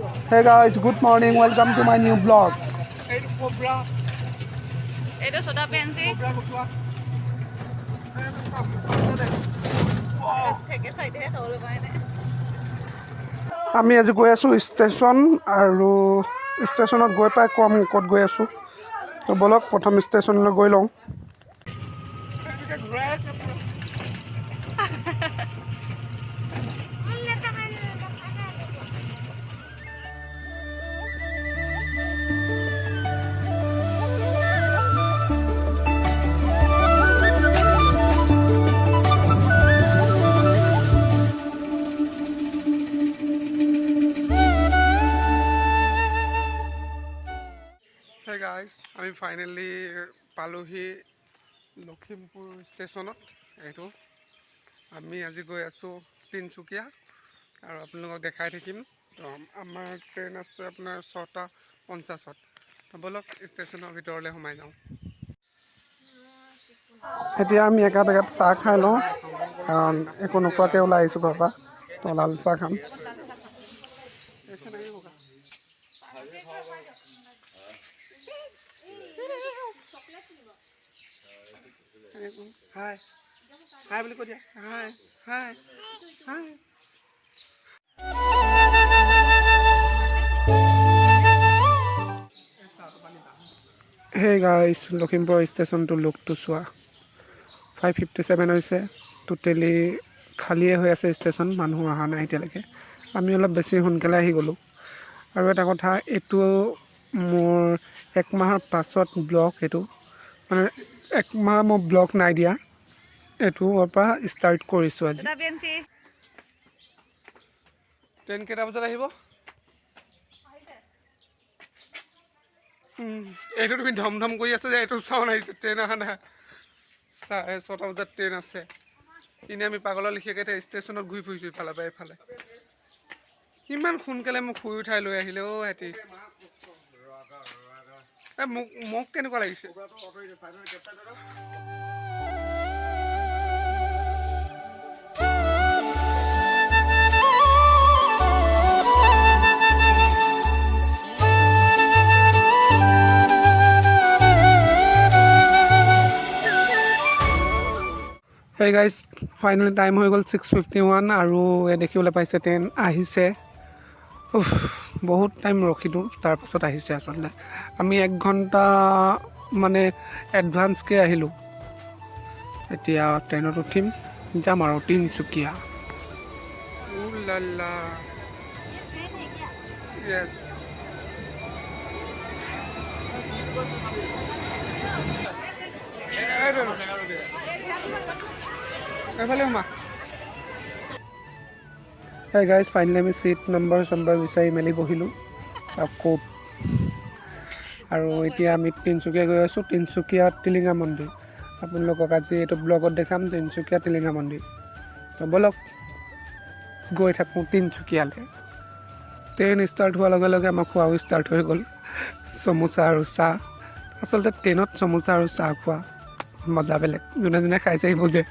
Hey guys, good morning. Welcome to my new vlog. Itu soda pensi. Take side he tolu paine. আমি আজি গৈ আছো station আৰু ষ্টেচনত গৈ পাই কম ক'ত গৈ আছো তো বলক প্ৰথম ষ্টেচনলৈ গৈ লওঁ Hey guys, আমি ফাইনালি পালোহি লখিমপুৰ ষ্টেচনত এইটো আমি আজি গৈ আছো তিনচুকীয়া আৰু আপোনালোকক দেখাই থাকিম তো আমাৰ ট্ৰেইন আছে আপোনাৰ 6:50ত তো বলক ষ্টেচনৰ ভিতৰলৈ সোমাই যাওঁ এতিয়া আমি একাপ চাহ খাই লওঁ কাৰণ একো নোখোৱাকৈ ওলাই আহিছোঁ ঘৰৰ পৰা তো লাল চাহ খাম Hi. Hi, boleh kau dia. Hi. Hi. Hi. Hey guys, Lakhimpur station to look to Swa. 5:57 হৈছে টোটালি খালিয়ে হৈ আছে ষ্টেচন মানুহ আহা নাই এতিয়ালৈকে আমি অলপ বেছি সোনকালে আহি গলো আৰু এটা কথা এটো মোৰ এক মাহৰ পাছত ব্লগ এটো মানে এক মাহ মই ব্লগ নাই দিয়া এটো পৰা ষ্টাৰ্ট কৰিছো আজি Soda pensi. ট্ৰেইন কেটা বজাত আহিব এইটো তুমি ধমধম কৰি আছে যে এইটো চাউন আহিছে ট্ৰেইন আহা না 6:30 বজাত ট্ৰেইন আছে ইনে আমি পাগলৰ লিখিয়াকে ষ্টেচনত ঘূৰি ফুৰিছো ইফালে পাই ইফালে ইমান সোনকালে মোক শুই উঠাই লৈ আহিলে ও হেতি মোক কেনেকুৱা লাগিছে Hey guys, finally time হৈ গল 6:51 আৰু এ দেখিবলৈ পাইছে ট্ৰেইন আহিছে বহুত টাইম ৰখিলো তাৰ পাছত আহিছে আসলে আমি 1 ঘন্টা মানে এডভান্স কে আহিলো এতিয়া ট্ৰেইনত উঠিম যাম আৰু Tinsukia উলালা yes Hey guys, finally আমি seat number বিচাৰি মেলি বহিলো আকৌ আৰু এতিয়া আমি তিনচুকীয়া গৈ আছো তিনচুকীয়া টিলিঙা মন্দিৰ আপোনালোকক আজি এইটো ব্লগত দেখাম তিনচুকীয়া টিলিঙা মন্দিৰ তো বলক গৈ থাকো তিনচুকীয়ালৈ ট্ৰেইন ষ্টাৰ্ট হোৱাৰ লগে লগে আমাৰ খোৱাও ষ্টাৰ্ট হৈ গ'ল সমোসা আৰু চাহ আচলতে ট্ৰেইনত সমোসা আৰু চাহ খোৱা মজা বেলেগ যোনে যোনে খাইছে বুজে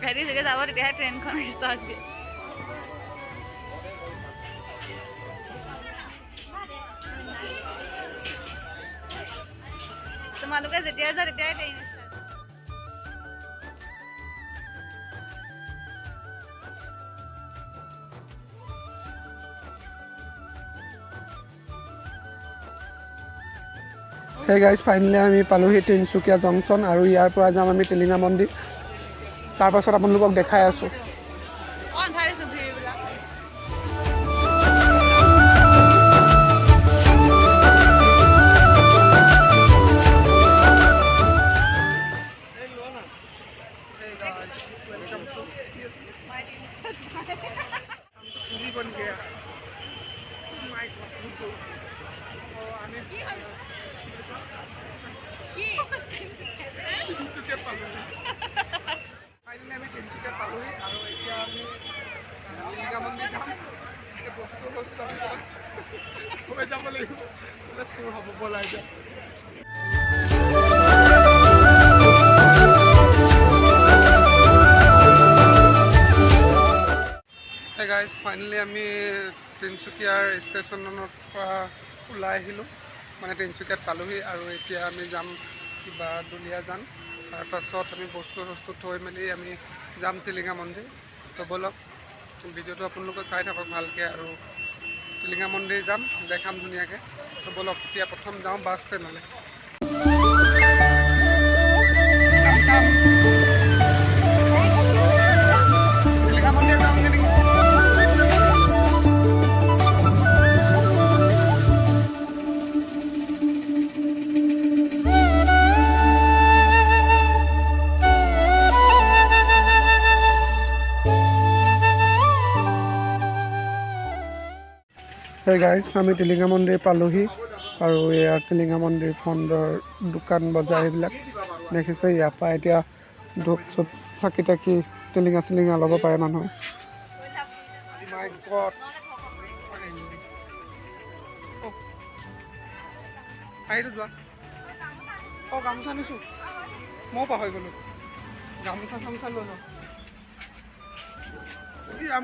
Kali juga sabar dia train kon start dia. তোমালোকে যেতিয়া যা তেতিয়া train start Hey guys, finally আমি পালোহি তিনচুকীয়া জংচন আৰু ইয়াৰ পৰা যাম আমি টিলিঙা মন্দিৰ তাৰ পাছত আপোনালোকক দেখাই আছো on thari su bhir bila बन गया माय गॉड और आने তিনচুকীয়া পালোহি ফাইনেলি আমি তিনচুকীয়া পালোহি আৰু এতিয়া আমি টিলিঙা মন্দিৰ যাম বস্তু আমি থৈ যাব লাগিব চুৰ হ'ব বলাই যায় Hey guys, finally আমি তিনচুকীয়াৰ ষ্টেচনৰ পৰা ওলাই আহিলোঁ মানে তিনচুকীয়াত পালোহি আৰু এতিয়া আমি যাম কিবা দুলীয়াজান তাৰপাছত আমি বস্তু থৈ মেলি আমি যাম টিলিঙা মন্দিৰ তো বলক ভিডিঅ'টো আপোনালোকে চাই থাকক ভালকৈ আৰু টিলিঙা মন্দিৰ যাম দেখাম ধুনীয়াকৈ তো বলক এতিয়া প্ৰথম যাওঁ বাছ ষ্টেণ্ডলৈ টিলিঙা মন্দিৰ যাওঁগৈ নেকি Hey guys, আমি টিলিঙা মন্দিৰ পালোহি আৰু ইয়াৰ টিলিঙা মন্দিৰ ফণ্ডৰ দোকান বজাৰ এইবিলাক দেখিছে ইয়াৰ পৰা এতিয়া ধূপ চুপ চাকি তাকি টিলিঙা চিলিঙা ল'ব পাৰে মানুহে My God. আহিছোঁ যোৱা অঁ গামোচা আনিছোঁ ময়ো পাহৰি গ'লোঁ গামোচা চামোচা লৈ লওঁ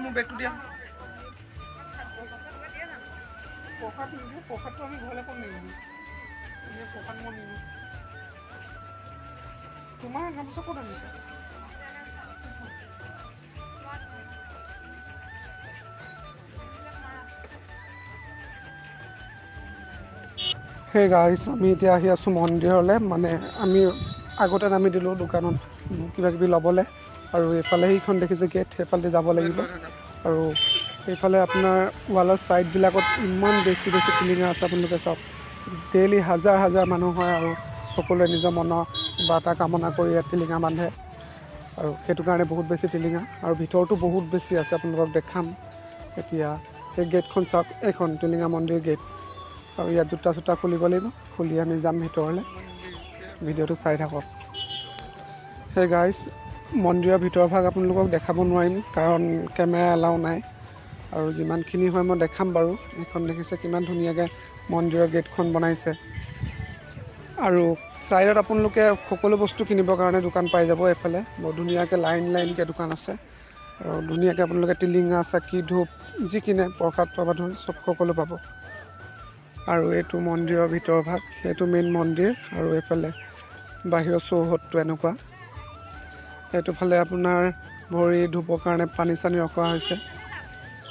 মোৰ বেগটো দিয়া প্ৰসাদ নিদিওঁ প্ৰসাদটো আমি ঘৰলৈ ক'ত নিদিওঁ প্ৰসাদ মই নিদিওঁ তোমাৰ গামোচা ক'ত আনিছা সেই গাইছ আমি এতিয়া আহি আছোঁ মন্দিৰলৈ মানে আমি আগতে নামি দিলোঁ দোকানত কিবা কিবি ল'বলৈ আৰু এইফালে সেইখন দেখিছে গেট সেইফালে যাব লাগিব আৰু এইফালে আপোনাৰ ৱালৰ ছাইডবিলাকত ইমান বেছি টিলিঙা আছে আপোনালোকে চাওক ডেইলি হাজাৰ হাজাৰ মানুহ হয় আৰু সকলোৱে নিজৰ মনৰ কিবা এটা কামনা কৰি ইয়াত টিলিঙা বান্ধে আৰু সেইটো কাৰণে বহুত বেছি টিলিঙা আৰু ভিতৰতো বহুত বেছি আছে আপোনালোকক দেখাম এতিয়া সেই গেটখন চাওক এইখন টিলিঙা মন্দিৰ গেট আৰু ইয়াত জোতা চোতা খুলিব লাগিব খুলি আমি যাম ভিতৰলৈ ভিডিঅ'টো চাই থাকক সেই গাইজ মন্দিৰৰ ভিতৰ ভাগ আপোনালোকক দেখাব নোৱাৰিম কাৰণ কেমেৰা এলাও নাই আৰু যিমানখিনি হয় মই দেখাম বাৰু এইখন দেখিছে কিমান ধুনীয়াকৈ মন্দিৰৰ গেটখন বনাইছে আৰু ছাইডত আপোনালোকে সকলো বস্তু কিনিবৰ কাৰণে দোকান পাই যাব এইফালে বৰ ধুনীয়াকৈ লাইনকৈ দোকান আছে আৰু ধুনীয়াকৈ আপোনালোকে টিলিঙা চাকি ধূপ যি কিনে প্ৰসাদ ধৰি চব সকলো পাব আৰু এইটো মন্দিৰৰ ভিতৰ ভাগ সেইটো মেইন মন্দিৰ আৰু এইফালে বাহিৰৰ চৌহদটো এনেকুৱা এইটোফালে আপোনাৰ ভৰি ধুবৰ কাৰণে পানী চানী ৰখোৱা হৈছে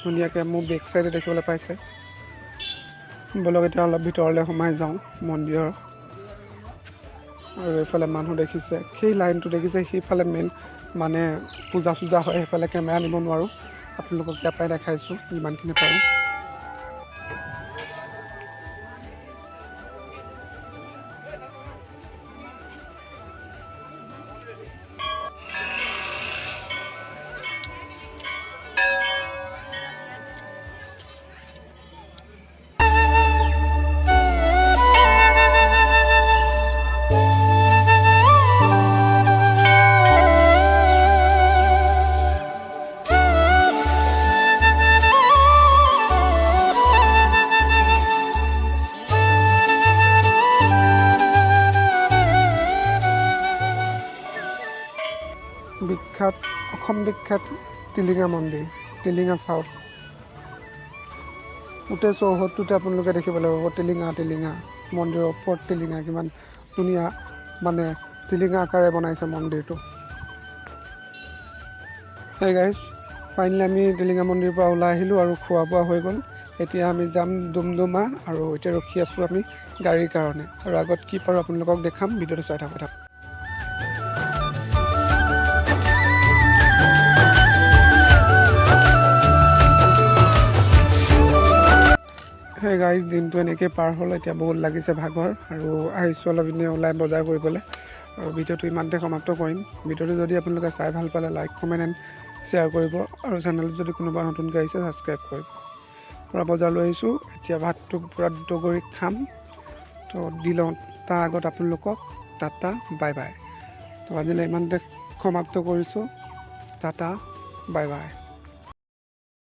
ধুনীয়াকৈ মোৰ বেক চাইডে দেখিবলৈ পাইছে বলক এতিয়া অলপ ভিতৰলৈ সোমাই যাওঁ মন্দিৰৰ আৰু এইফালে মানুহ দেখিছে সেই লাইনটো দেখিছে সেইফালে মেইন মানে পূজা চূজা হয় সেইফালে কেমেৰা নিব নোৱাৰোঁ আপোনালোকক ইয়াৰ পৰাই দেখাইছোঁ যিমানখিনি পাৰোঁ অসম বিখ্যাত টিলিঙা মন্দিৰ টিলিঙা চাউথ গোটেই চৌহদটোতে আপোনালোকে দেখিবলৈ পাব টিলিঙা মন্দিৰৰ ওপৰত টিলিঙা কিমান ধুনীয়া মানে টিলিঙা আকাৰে বনাইছে মন্দিৰটো সেই গাইজ ফাইনেলি আমি টিলিঙা মন্দিৰৰ পৰা ওলাই আহিলোঁ আৰু খোৱা বোৱা হৈ গ'ল এতিয়া আমি যাম ডুমডুমা আৰু এতিয়া ৰখি আছোঁ আমি গাড়ীৰ কাৰণে আৰু আগত কি পাৰোঁ আপোনালোকক দেখাম ভিডিঅ'টো চাই থাকক সেই গাইজ দিনটো এনেকৈ পাৰ হ'ল এতিয়া বহুত লাগিছে ভাগৰ আৰু আহিছোঁ অলপ এনে ওলাই বজাৰ কৰিবলৈ আৰু ভিডিঅ'টো ইমানতে সমাপ্ত কৰিম ভিডিঅ'টো যদি আপোনালোকে চাই ভাল পালে লাইক কমেণ্ট এণ্ড শ্বেয়াৰ কৰিব আৰু চেনেলত যদি কোনোবা নতুনকৈ আহিছে ছাবস্ক্ৰাইব কৰিব। পূৰা বজাৰলৈ আহিছোঁ, এতিয়া ভাতটো পূৰা দগৰি খাম। তো দি লওঁ তাৰ আগত আপোনালোকক টাটা বাই বাই। তো আজিলৈ ইমানতে সমাপ্ত কৰিছোঁ। Tata bye bye.